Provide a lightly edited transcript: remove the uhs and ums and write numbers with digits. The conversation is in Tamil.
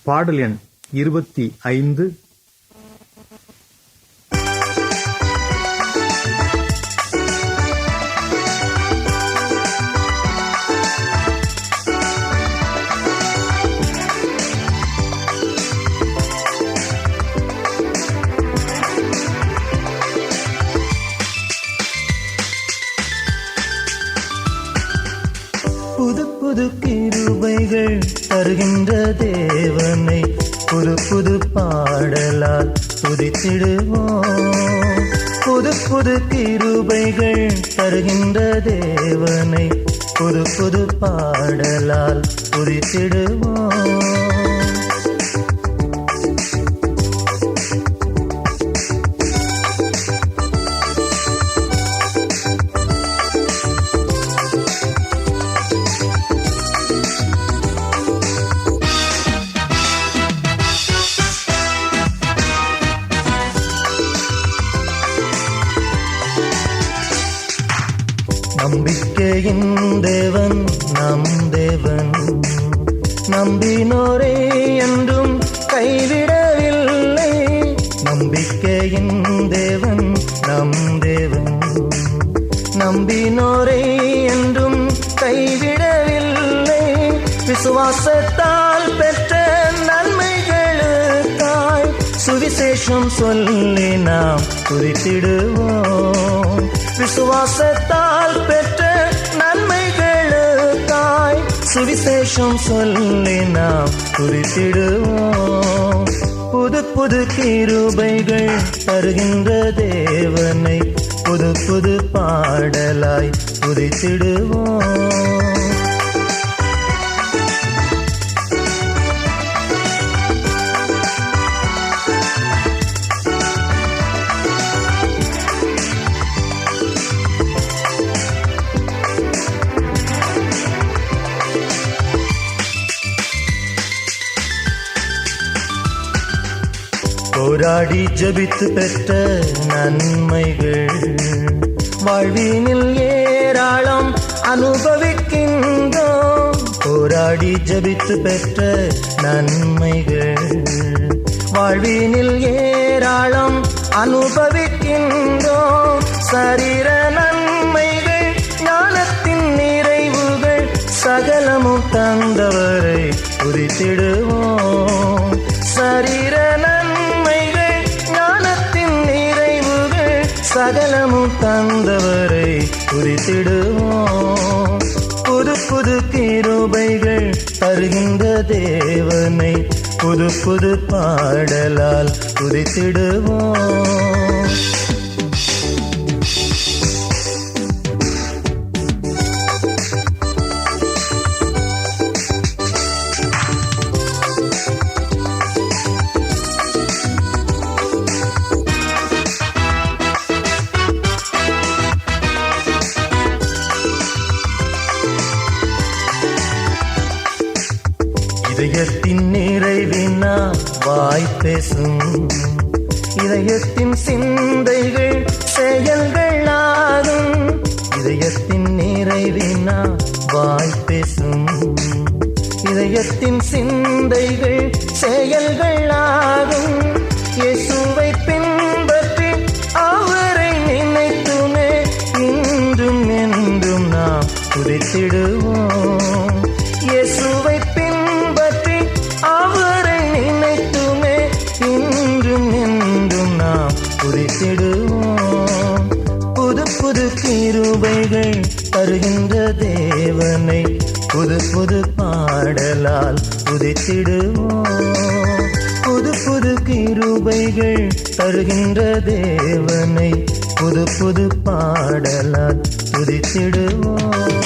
பாடல் எண் 25. புது புது கிருபைகள் தருகின்ற தேவனை புது புது பாடலால் துதித்திடுவோம். புது புது கிருபைகள் தருகின்ற தேவனை புது புது பாடலால் துதித்திடுவோம். நம்பிக்கையின் தேவன் நம் தேவன், நம்பினோரே என்றும் கைவிடவில்லை. நம்பிக்கையின் தேவன் நம் தேவன், நம்பினோரே என்றும் கைவிடவில்லை. விசுவாசத்தால் பெற்ற நன்மைகளுக்காய் சுவிசேஷம் சொல்லி நாம் துதித்திடுவோம். விசுவாசத்தால் பெற்ற நன்மைகளுக்காய் சுவிசேஷம் சொல்லி நாம் துதித்திடுவோம். புது புது கிருபைகள் தருகின்ற தேவனை புது புது பாடலாய் துதித்திடுவோம். போராடி ஜபித்து பெற்ற நன்மைகள் வாழ்வினில் ஏராளம் அனுபவிக்கின்றோம். போராடி ஜபித்து பெற்ற நன்மைகள் வாழ்வினில் ஏராளம் அனுபவிக்கின்றோம். சரீர நன்மைகள் ஞானத்தின் நிறைவுகள் சகலமும் தந்தவரை துதித்திடுவோம். சரீர சகலமும் தந்தவரை துதித்திடுவோம். புது புது கிருபைகள் தருகின்ற தேவனை புது புது பாடலால் துதித்திடுவோம். இதயத்தின் நிறைவினா வாய் பேசும், இதயத்தின் சிந்தைகள் செயல்களாகும். இதயத்தின் நிறைவினா வாய் பேசும், இதயத்தின் சிந்தைகள் செயல்களாகும். இயேசுவை பின்பற்றி அவரை நினைத்துமே இன்றும் என்றும் நாம் துதித்திடுவோம். இயேசுவை பின்பற்றி அவரை நினைத்துமே இன்றும் என்றும் நாம் துதித்திடுவோம். புது புது கிருபைகள் தருகின்ற தேவனை புது புது பாடலால் துதித்திடுவோம். புது புது கிருபைகள் தருகின்ற தேவனை புது புது பாடலால் துதித்திடுவோம்.